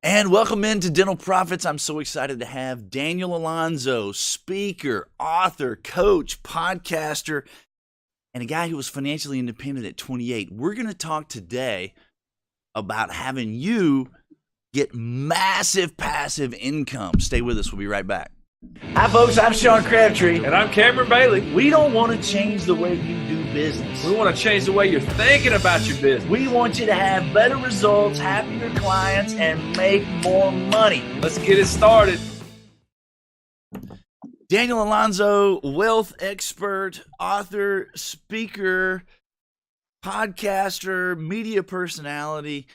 And welcome into Dental Profits. I'm so excited to have Daniel Alonzo, speaker, author, coach, podcaster, and a guy who was financially independent at 28. We're going to talk today about having you get massive passive income. Stay with us. We'll be right back. Hi, folks. I'm Sean Crabtree. And I'm Cameron Bailey. We don't want to change the way you do business. We want to change the way you're thinking about your business. We want you to have better results, happier clients, and make more money. Let's get it started. Daniel Alonzo, wealth expert, author, speaker, podcaster, media personality,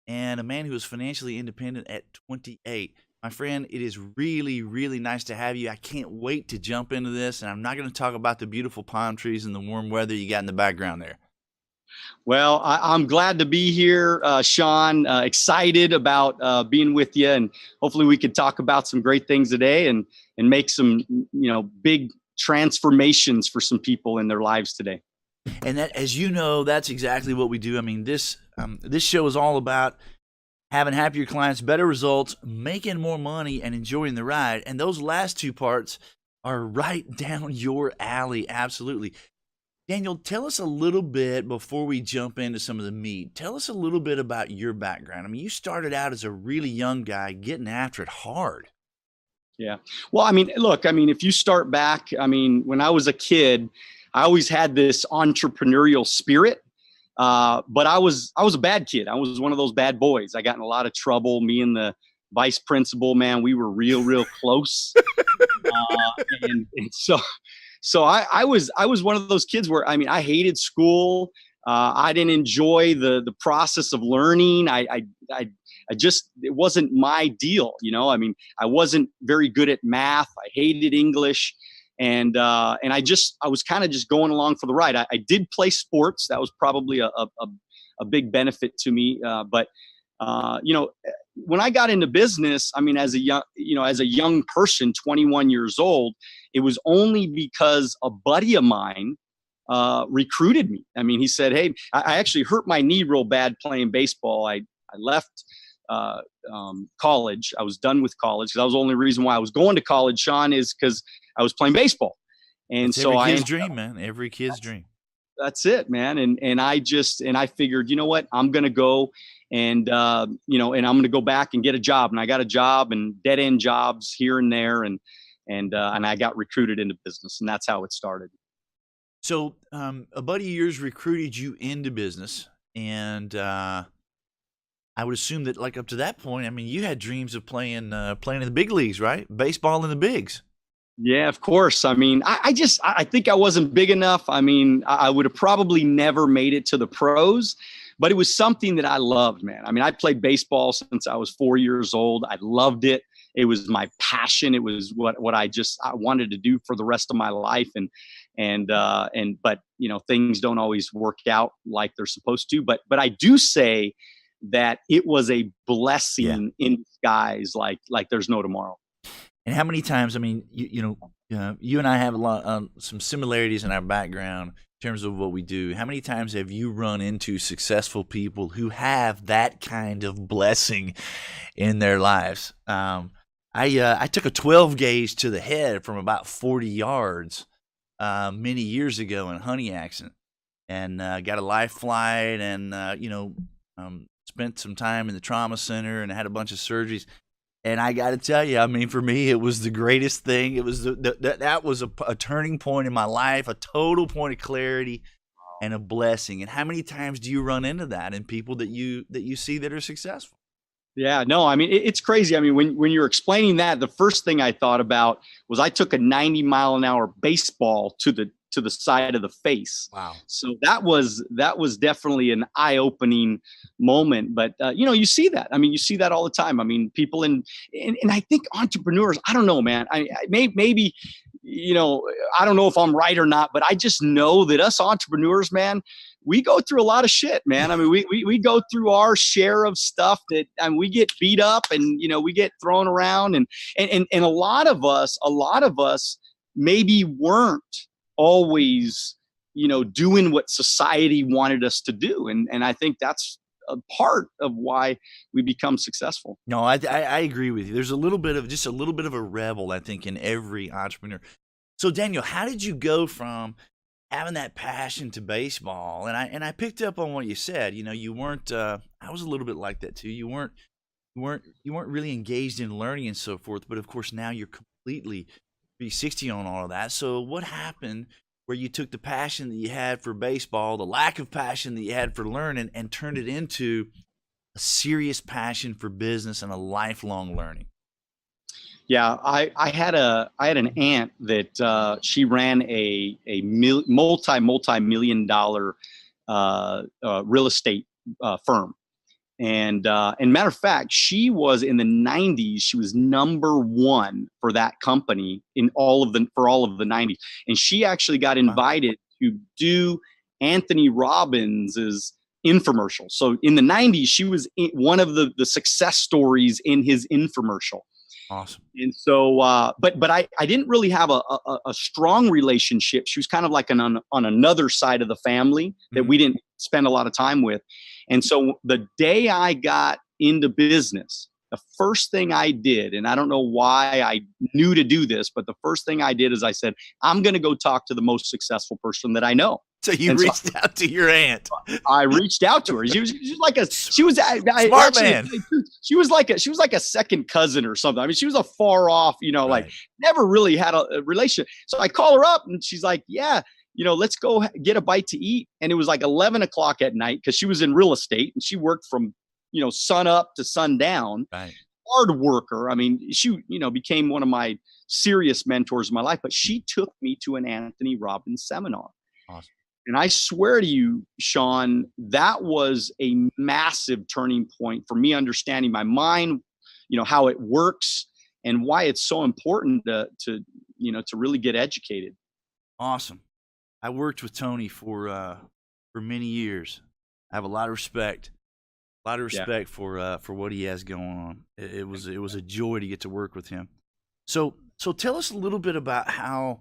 and a man who was financially independent at 28. My friend, it is really, really nice to have you. I can't wait to jump into this, and I'm not going to talk about the beautiful palm trees and the warm weather you got in the background there. Well, I'm glad to be here, Sean. Excited about being with you, and hopefully we could talk about some great things today and make some, big transformations for some people in their lives today. And that, as you know, that's exactly what we do. I mean, this show is all about having happier clients, better results, making more money, and enjoying the ride. And those last two parts are right down your alley. Absolutely. Daniel, tell us a little bit before we jump into some of the meat. Tell us a little bit about your background. I mean, you started out as a really young guy getting after it hard. Yeah. Well, look, if you start back, when I was a kid, I always had this entrepreneurial spirit. But I was a bad kid. I was one of those bad boys. I got in a lot of trouble. Me and the vice principal, man, we were real close. And so I was one of those kids where, I hated school. I didn't enjoy the process of learning. I just, it wasn't my deal. I wasn't very good at math. I hated English. And I was kind of just going along for the ride. I did play sports. That was probably a big benefit to me. But when I got into business, as a young person, 21 years old, it was only because a buddy of mine recruited me. He said, "Hey, I actually hurt my knee real bad playing baseball. I left college. I was done with college because that was the only reason why I was going to college, Sean, is because I was playing baseball." And it's so every kid's dream, man. Every kid's dream. That's it, man. And I figured, you know what, I'm going to go and I'm going to go back and get a job. And I got a job and dead end jobs here and there. And I got recruited into business, and that's how it started. So a buddy of yours recruited you into business, and I would assume that, like, up to that point, you had dreams of playing in the big leagues, right? Baseball in the bigs. Yeah, of course. I think I wasn't big enough. I would have probably never made it to the pros, but it was something that I loved, man. I played baseball since I was 4 years old. I loved it. It was my passion. It was what I wanted to do for the rest of my life. But things don't always work out like they're supposed to. But I do say that it was a blessing in disguise, like there's no tomorrow. And how many times, you and I have a lot, some similarities in our background in terms of what we do. How many times have you run into successful people who have that kind of blessing in their lives? I took a 12 gauge to the head from about 40 yards many years ago in a hunting accident, and got a life flight, and spent some time in the trauma center and had a bunch of surgeries. And I got to tell you, for me, it was the greatest thing. It was that was a turning point in my life, a total point of clarity and a blessing. And how many times do you run into that in people that you see that are successful? Yeah, no, it's crazy. When you're explaining that, the first thing I thought about was I took a 90-mile-an-hour baseball to the side of the face. Wow. So that was definitely an eye-opening moment. But you see that. You see that all the time. People and I think entrepreneurs, I don't know, man. Maybe I don't know if I'm right or not, but I just know that us entrepreneurs, man, we go through a lot of shit, man. We go through our share of stuff that, we get beat up, and we get thrown around, and a lot of us maybe weren't always doing what society wanted us to do, and I think that's a part of why we become successful. No, I agree with you. There's a little bit of a rebel, I think, in every entrepreneur. So Daniel, how did you go from having that passion to baseball? And I picked up on what you said. You weren't. I was a little bit like that too. You weren't really engaged in learning and so forth. But of course, now you're completely 360 on all of that. So what happened where you took the passion that you had for baseball, the lack of passion that you had for learning, and turned it into a serious passion for business and a lifelong learning? Yeah, I had an aunt that she ran a multi-million-dollar real estate firm. And matter of fact, she was in the 90s. She was number one for that company for all of the 90s. And she actually got invited to do Anthony Robbins's infomercial. So in the 90s, she was one of the success stories in his infomercial. Awesome. And so, but I didn't really have a strong relationship. She was kind of like on another side of the family that we didn't spend a lot of time with. And so the day I got into business, the first thing I did, and I don't know why I knew to do this, but the first thing I did is I said, I'm going to go talk to the most successful person that I know. So you reached out to your aunt. I reached out to her. She was like a second cousin or something. I mean, she was a far off, like never really had a relationship. So I call her up and she's like, yeah, let's go get a bite to eat. And it was like 11 o'clock at night because she was in real estate and she worked from, sun up to sundown. Right. Hard worker. I mean, she, became one of my serious mentors in my life, but she took me to an Anthony Robbins seminar. Awesome. And I swear to you, Sean, that was a massive turning point for me understanding my mind, how it works and why it's so important to really get educated. Awesome. I worked with Tony for many years. I have a lot of respect for what he has going on. It was a joy to get to work with him. So tell us a little bit about how,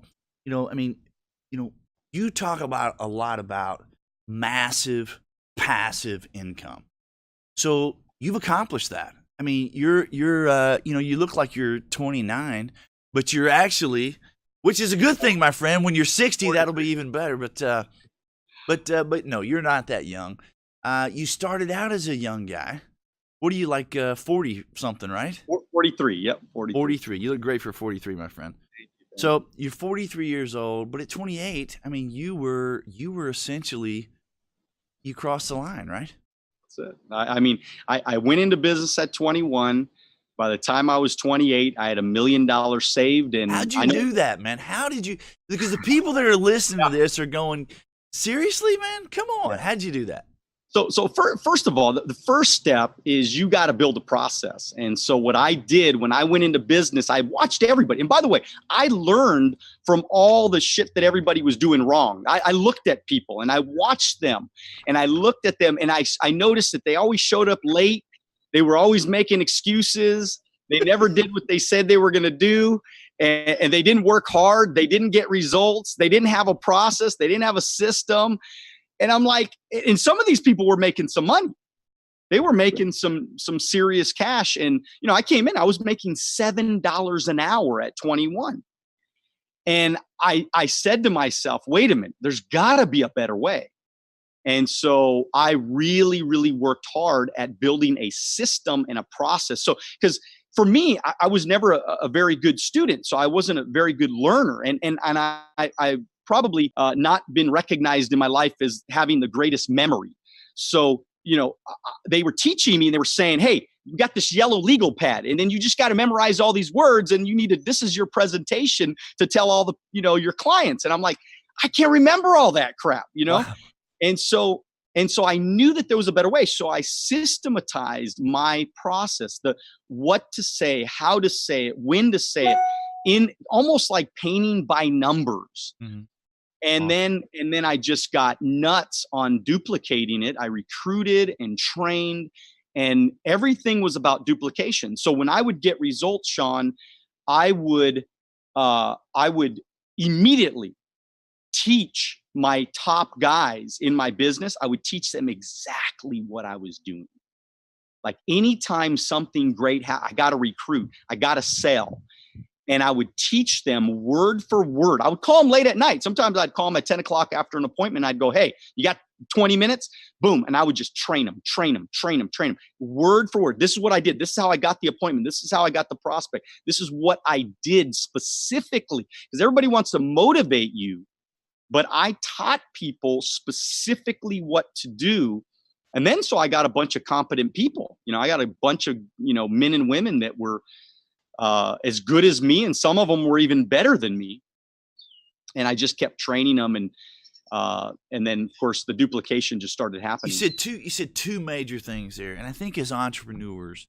you talk about a lot about massive passive income. So you've accomplished that. I mean, you're you look like you're 29, but you're actually, which is a good thing, my friend. When you're 60, that'll be even better. But no, you're not that young. You started out as a young guy. What are you, like 40 something, right? 43. Yep. 43. You look great for 43, my friend. So you're 43 years old, but at 28, I mean, you were essentially, you crossed the line, right? That's it. I went into business at 21. By the time I was 28, I had $1 million saved. And how'd you do that, man? How did you? Because the people that are listening to this are going, seriously, man? Come on. How'd you do that? So first of all, the first step is you got to build a process. And so what I did when I went into business, I watched everybody. And by the way, I learned from all the shit that everybody was doing wrong. I looked at people and I watched them and I looked at them and I noticed that they always showed up late. They were always making excuses. They never did what they said they were going to do. And they didn't work hard. They didn't get results. They didn't have a process. They didn't have a system. And I'm like, and some of these people were making some money. They were making some serious cash. And, I came in, I was making $7 an hour at 21. And I said to myself, wait a minute, there's gotta be a better way. And so I really, really worked hard at building a system and a process. So, because for me, I was never a very good student. So I wasn't a very good learner. And I probably not been recognized in my life as having the greatest memory. So, they were teaching me and they were saying, hey, you got this yellow legal pad and then you just got to memorize all these words and this is your presentation to tell all the, your clients. And I'm like, I can't remember all that crap, Wow. And so I knew that there was a better way. So I systematized my process, what to say, how to say it, when to say it, in almost like painting by numbers. Mm-hmm. And then I just got nuts on duplicating it. I recruited and trained, and everything was about duplication. So when I would get results, Sean, I would immediately teach my top guys in my business, I would teach them exactly what I was doing. Like anytime something great I got to recruit, I got to sell. And I would teach them word for word. I would call them late at night. Sometimes I'd call them at 10 o'clock after an appointment. I'd go, hey, you got 20 minutes? Boom. And I would just train them. Word for word. This is what I did. This is how I got the appointment. This is how I got the prospect. This is what I did specifically. Because everybody wants to motivate you. But I taught people specifically what to do. And then so I got a bunch of competent people. I got a bunch of, men and women that were as good as me, and some of them were even better than me. And I just kept training them, and then of course the duplication just started happening. You said two major things there, and I think as entrepreneurs,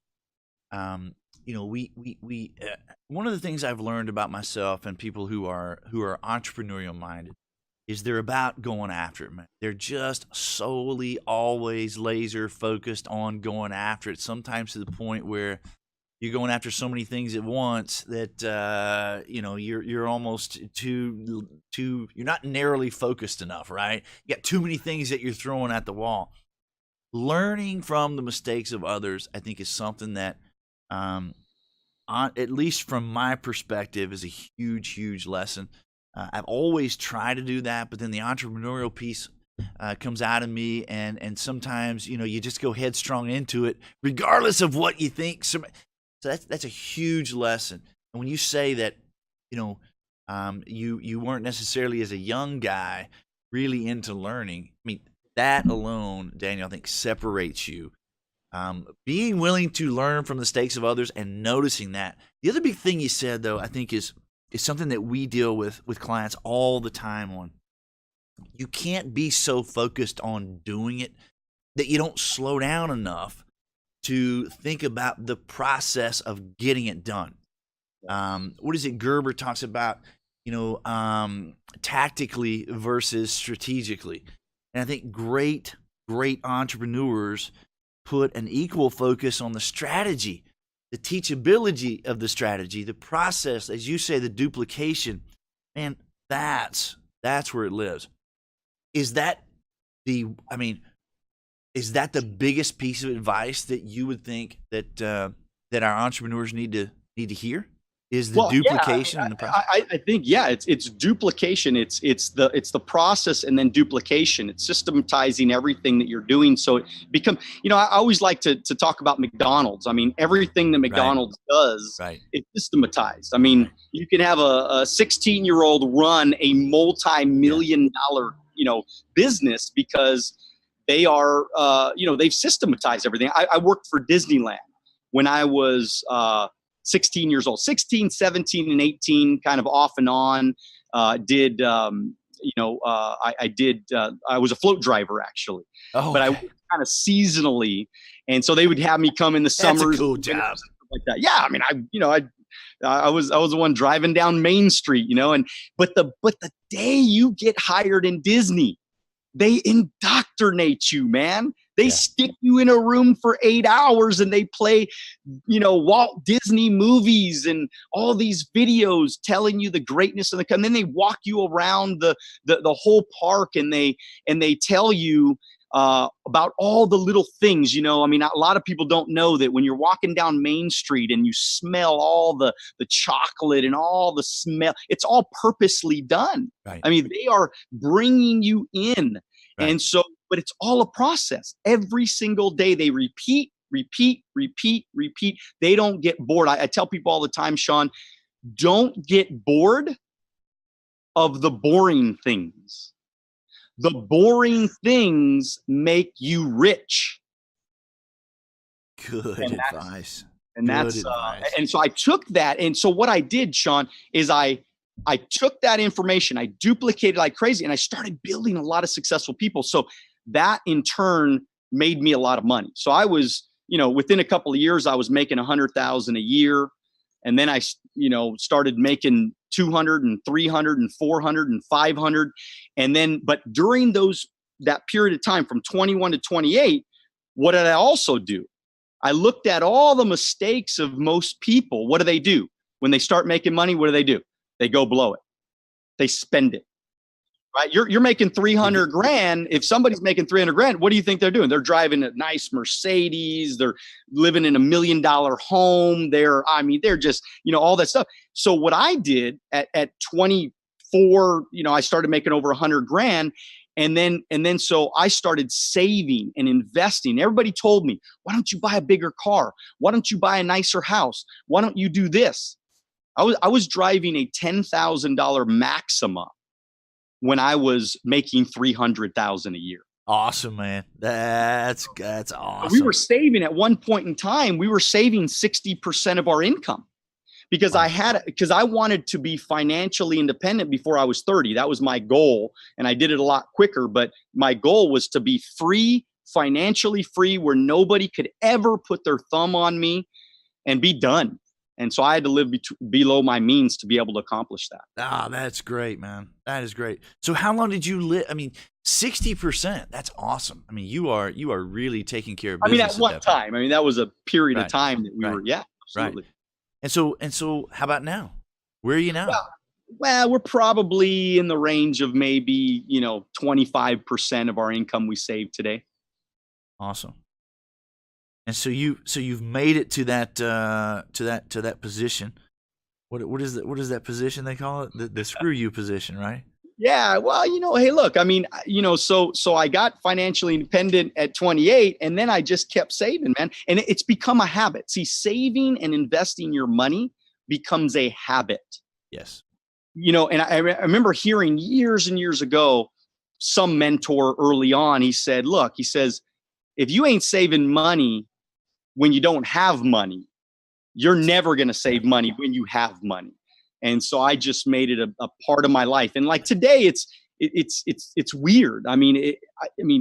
we one of the things I've learned about myself and people who are entrepreneurial minded is they're about going after it, man. They're just solely always laser focused on going after it. Sometimes to the point where you're going after so many things at once that you're almost too you're not narrowly focused enough, right? You got too many things that you're throwing at the wall. Learning from the mistakes of others, I think, is something that, at least from my perspective, is a huge lesson. I've always tried to do that, but then the entrepreneurial piece comes out of me, and sometimes you just go headstrong into it, regardless of what you think. So that's a huge lesson. And when you say that, you weren't necessarily as a young guy really into learning, I mean, that alone, Daniel, I think separates you. Being willing to learn from the mistakes of others and noticing that. The other big thing you said, though, I think is something that we deal with clients all the time on. You can't be so focused on doing it that you don't slow down enough to think about the process of getting it done. What is it Gerber talks about, tactically versus strategically. And I think great entrepreneurs put an equal focus on the strategy, the teachability of the strategy, the process, as you say, the duplication. Man, that's where it lives. Is that the biggest piece of advice that you would think that our entrepreneurs need to hear? Is the duplication and the process? I think it's duplication. It's the process and then duplication. It's systematizing everything that you're doing. So it becomes, I always like to talk about McDonald's. I mean, everything that McDonald's does, it's systematized. I mean, you can have a 16-year-old run a multi-million-dollar, business because they are, they've systematized everything. I worked for Disneyland when I was 16 years old, 16, 17, and 18, kind of off and on. I was a float driver actually, but I worked kind of seasonally. And so they would have me come in the summers. That's a cool job. Like that. Yeah. I mean, I was the one driving down Main Street, but the day you get hired in Disney, they indoctrinate you, man. They stick you in a room for 8 hours and they play, Walt Disney movies and all these videos telling you the greatness of and then they walk you around the whole park and they tell you about all the little things, I mean, a lot of people don't know that when you're walking down Main Street and you smell all the chocolate and all the smell, it's all purposely done. Right. I mean, they are bringing you in. Right. And so, but it's all a process. Every single day they repeat. They don't get bored. I tell people all the time, Sean, don't get bored of the boring things. The boring things make you rich. Good advice. And that's and so I took that. And so what I did, Sean, is I took that information, I duplicated like crazy, and I started building a lot of successful people. So that in turn made me a lot of money. So I was, within a couple of years, I was making $100,000 a year. And then I, started making 200 and 300 and 400 and 500. And then, but during that period of time from 21 to 28, what did I also do? I looked at all the mistakes of most people. What do? When they start making money, what do? They go blow it. They spend it. right? You're making 300 grand. If somebody's making 300 grand, what do you think they're doing? They're driving a nice Mercedes. They're living in $1 million home. They're just, all that stuff. So what I did at 24, I started making over 100 grand. And then so I started saving and investing. Everybody told me, why don't you buy a bigger car? Why don't you buy a nicer house? Why don't you do this? I was driving a $10,000 Maxima when I was making $300,000 a year. Awesome, man. That's awesome. We were saving at one point in time. We were saving 60% of our income because I wanted to be financially independent before I was 30. That was my goal, and I did it a lot quicker. But my goal was to be free, financially free, where nobody could ever put their thumb on me, and be done. And so I had to live below my means to be able to accomplish that. Ah, that's great, man. That is great. So how long did you live? 60%. That's awesome. You are really taking care of business. At one time. That was a period of time that we were, absolutely. Right. And so how about now? Where are you now? Well, we're probably in the range of maybe, 25% of our income we save today. Awesome. And so you've made it to that position. What is that position they call it? The screw you position, right? Yeah. Well, hey, look, so I got financially independent at 28, and then I just kept saving, man. And it's become a habit. See, saving and investing your money becomes a habit. Yes. And I remember hearing years and years ago, some mentor early on, he says, if you ain't saving money when you don't have money, you're never going to save money when you have money. And so I just made it a part of my life. And like today, it's weird.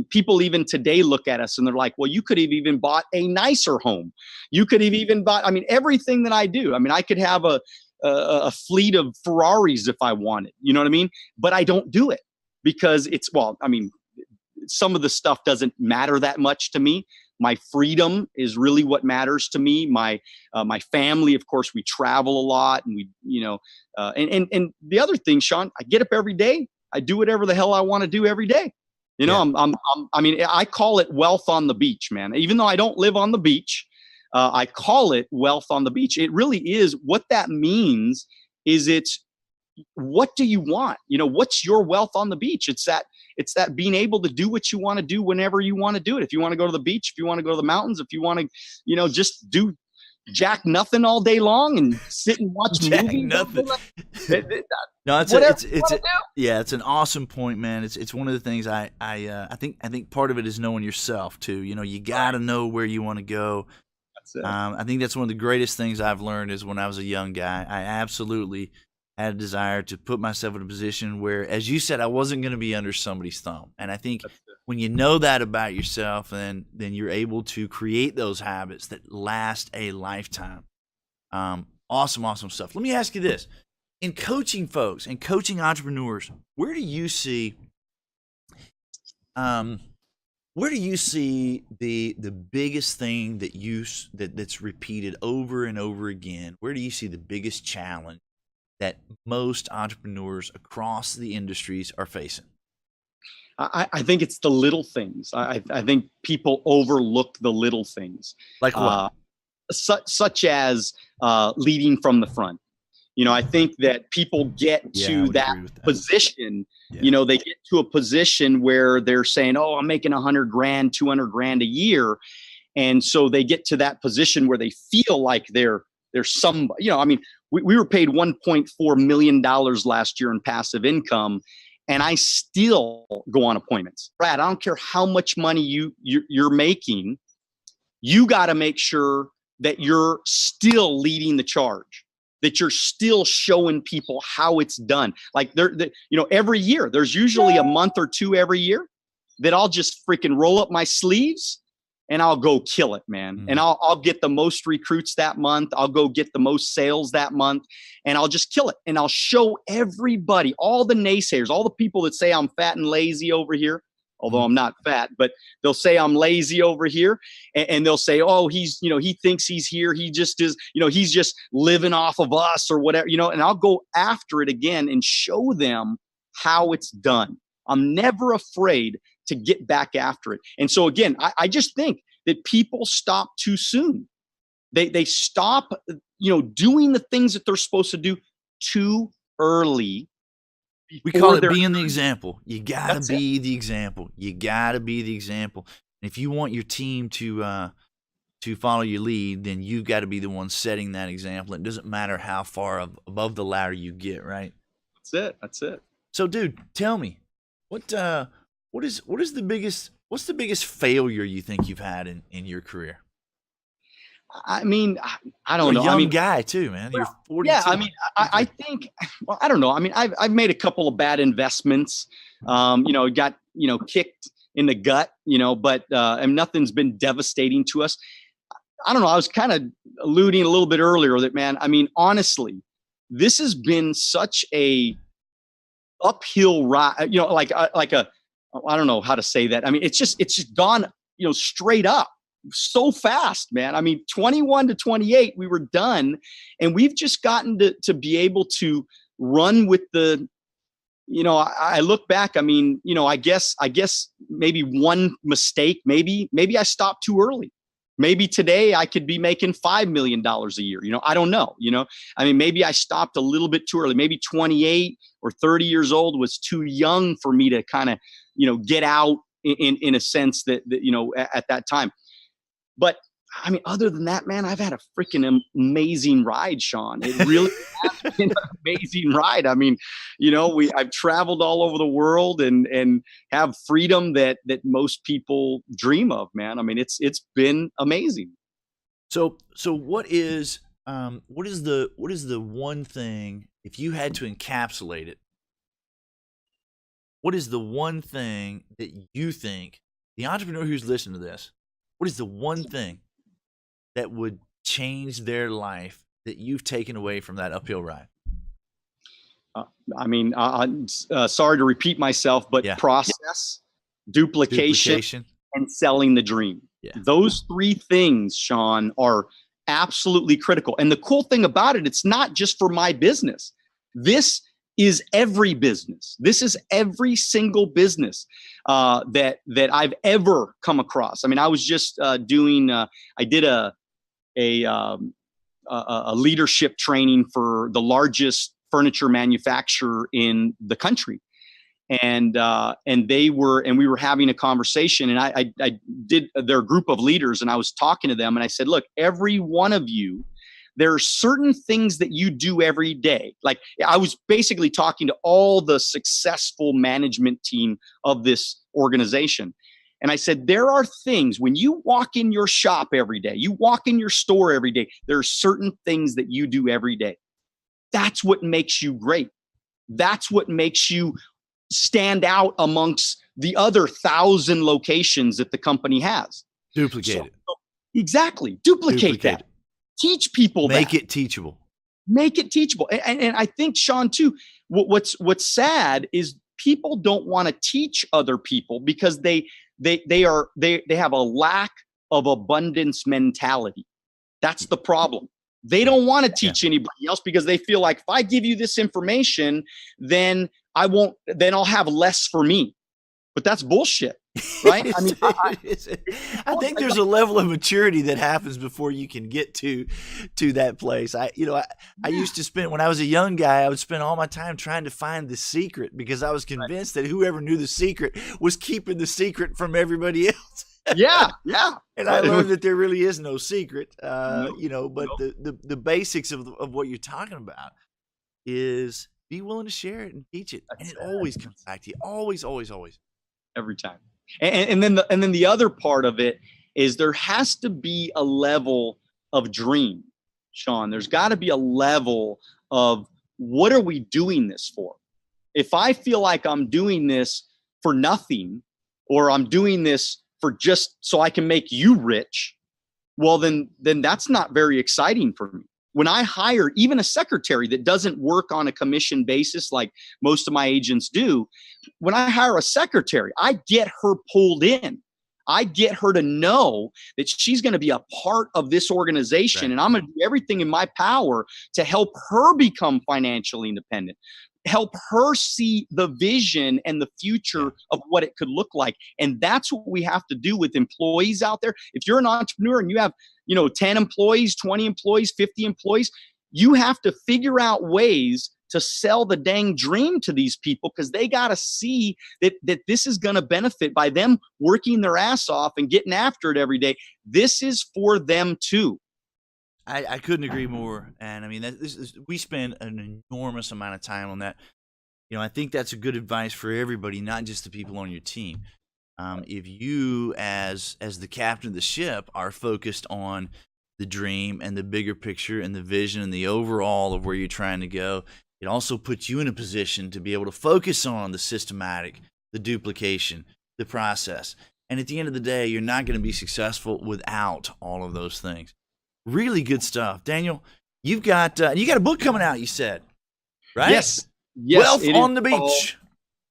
People even today look at us and they're like, well, you could have even bought a nicer home. You could have even bought, everything that I do. I could have a fleet of Ferraris if I wanted, you know what I mean? But I don't do it because some of the stuff doesn't matter that much to me. My freedom is really what matters to me. My family, of course, we travel a lot, and we, and the other thing, Sean, I get up every day. I do whatever the hell I want to do every day. I call it wealth on the beach, man. Even though I don't live on the beach, I call it wealth on the beach. It really is. What that means is what do you want? What's your wealth on the beach? It's that being able to do what you want to do whenever you want to do it. If you want to go to the beach, if you want to go to the mountains, if you want to, just do jack nothing all day long and sit and watch movies. Nothing. No, it's an awesome point, man. It's one of the things I think part of it is knowing yourself too. You got to know where you want to go. That's it. I think that's one of the greatest things I've learned is when I was a young guy, I absolutely had a desire to put myself in a position where, as you said, I wasn't going to be under somebody's thumb. And I think when you know that about yourself, then you're able to create those habits that last a lifetime. Awesome stuff. Let me ask you this. In coaching folks and coaching entrepreneurs, where do you see the biggest thing that's repeated over and over again? Where do you see the biggest challenge that most entrepreneurs across the industries are facing? I think it's the little things. I think people overlook the little things. Like what? Such as leading from the front. I think that people get to that position, they get to a position where they're saying, oh, I'm making 100 grand, 200 grand a year. And so they get to that position where they feel like they're somebody, we were paid $1.4 million last year in passive income, and I still go on appointments. Brad, I don't care how much money you're making. You got to make sure that you're still leading the charge, that you're still showing people how it's done. Like every year, there's usually a month or two every year that I'll just freaking roll up my sleeves and I'll go kill it, man. Mm-hmm. And I'll get the most recruits that month. I'll go get the most sales that month, and I'll just kill it. And I'll show everybody, all the naysayers, all the people that say I'm fat and lazy over here, although I'm not fat, but they'll say I'm lazy over here. And they'll say, oh, he's, he thinks he's here. He just is, he's just living off of us or whatever, and I'll go after it again and show them how it's done. I'm never afraid to get back after it. And so again, I just think that people stop too soon. They stop, doing the things that they're supposed to do too early. We call it being the example. You gotta be the example. You gotta be the example. And if you want your team to follow your lead, then you got to be the one setting that example. It doesn't matter how far above the ladder you get, right? That's it. So, dude, tell me, what's the biggest failure you think you've had in your career? I mean, I don't know. You're a young guy too, man. You're 42. Yeah, I mean, I think, well, I don't know. I mean, I've made a couple of bad investments. Got kicked in the gut. But and nothing's been devastating to us. I don't know. I was kind of alluding a little bit earlier that, man, I mean, honestly, this has been such a uphill ride, like a, I don't know how to say that. I mean, it's just gone, straight up so fast, man. I mean, 21 to 28, we were done, and we've just gotten to be able to run with the, I look back, I mean, I guess maybe one mistake, maybe I stopped too early. Maybe today I could be making $5 million a year. I don't know. I mean, maybe I stopped a little bit too early. Maybe 28 or 30 years old was too young for me to kind of, get out in a sense that, at that time. But I mean, other than that, man, I've had a freaking amazing ride, Sean. It really has been an amazing ride. I mean, I've traveled all over the world and have freedom that most people dream of, man. I mean, it's been amazing. So what is the one thing, if you had to encapsulate it, what is the one thing that you think, the entrepreneur who's listening to this, what is the one thing that would change their life that you've taken away from that uphill ride? I mean, I'm sorry to repeat myself, but process, duplication, and selling the dream. Yeah. Those three things, Sean, are absolutely critical. And the cool thing about it, it's not just for my business. This is every business. This is every single business that I've ever come across. I mean, I was just doing. I did a leadership training for the largest furniture manufacturer in the country, and we were having a conversation, and I did their group of leaders, and I was talking to them, and I said, look, every one of you, there are certain things that you do every day. Like, I was basically talking to all the successful management team of this organization. And I said, there are things when you walk in your shop every day, you walk in your store every day, there are certain things that you do every day. That's what makes you great. That's what makes you stand out amongst the other 1,000 locations that the company has. Duplicate it. Exactly. Duplicate that. Teach people Make it teachable. Make it teachable. And I think, Sean, too, what's sad is people don't want to teach other people because they have a lack of abundance mentality. That's the problem. They don't want to teach anybody else because they feel like, if I give you this information, then I'll have less for me. But that's bullshit, right? I mean, I think there's a level of maturity that happens before you can get to that place. I used to spend, when I was a young guy, I would spend all my time trying to find the secret because I was convinced that whoever knew the secret was keeping the secret from everybody else. Yeah. And I learned that there really is no secret, but the basics of what you're talking about is be willing to share it and teach it. And it always comes back to you. Always, always, always. Every time. And then the other part of it is there has to be a level of dream, Sean. There's got to be a level of, what are we doing this for? If I feel like I'm doing this for nothing, or I'm doing this for just so I can make you rich, well, then that's not very exciting for me. When I hire even a secretary that doesn't work on a commission basis like most of my agents do, when I hire a secretary, I get her pulled in. I get her to know that she's going to be a part of this organization, and I'm going to do everything in my power to help her become financially independent. help her see the vision and the future of what it could look like. And that's what we have to do with employees out there. If you're an entrepreneur and you have, 10 employees, 20 employees, 50 employees, you have to figure out ways to sell the dang dream to these people, because they got to see that this is going to benefit by them working their ass off and getting after it every day. This is for them too. I couldn't agree more. And I mean, we spend an enormous amount of time on that. I think that's a good advice for everybody, not just the people on your team. If you, as the captain of the ship, are focused on the dream and the bigger picture and the vision and the overall of where you're trying to go, it also puts you in a position to be able to focus on the systematic, the duplication, the process. And at the end of the day, you're not going to be successful without all of those things. Really good stuff. Daniel, you got a book coming out, you said, right? Yes. Wealth on the Beach.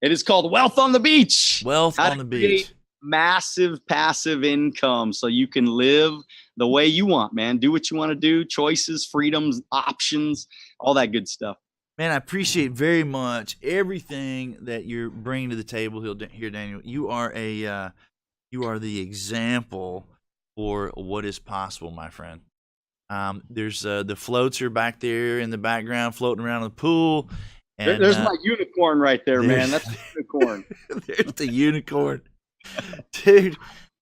It is called Wealth on the Beach. Wealth on the Beach. Massive passive income so you can live the way you want, man. Do what you want to do. Choices, freedoms, options, all that good stuff. Man, I appreciate very much everything that you're bringing to the table here, Daniel. You are the example for what is possible, my friend. There's the floats are back there in the background, floating around in the pool. And, there's my unicorn right there, man. That's the unicorn. There's the unicorn, dude.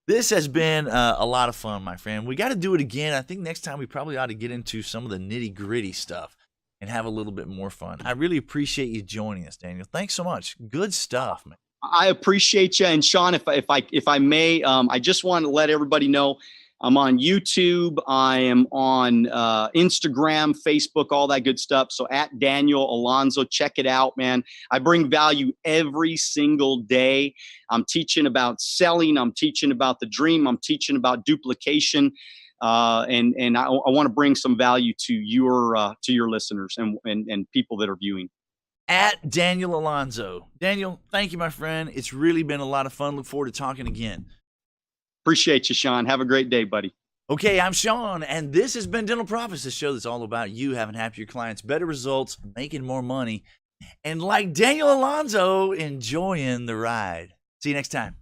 This has been a lot of fun, my friend. We got to do it again. I think next time we probably ought to get into some of the nitty gritty stuff and have a little bit more fun. I really appreciate you joining us, Daniel. Thanks so much. Good stuff, man. I appreciate you. And Sean, if I may, I just want to let everybody know I'm on YouTube. I am on Instagram, Facebook, all that good stuff. So at Daniel Alonzo, check it out, man. I bring value every single day. I'm teaching about selling. I'm teaching about the dream. I'm teaching about duplication. And I want to bring some value to your listeners and people that are viewing. At Daniel Alonzo. Daniel, thank you, my friend. It's really been a lot of fun. Look forward to talking again. Appreciate you, Sean. Have a great day, buddy. Okay, I'm Sean, and this has been Dental Profits, the show that's all about you having happier clients, better results, making more money, and like Daniel Alonzo, enjoying the ride. See you next time.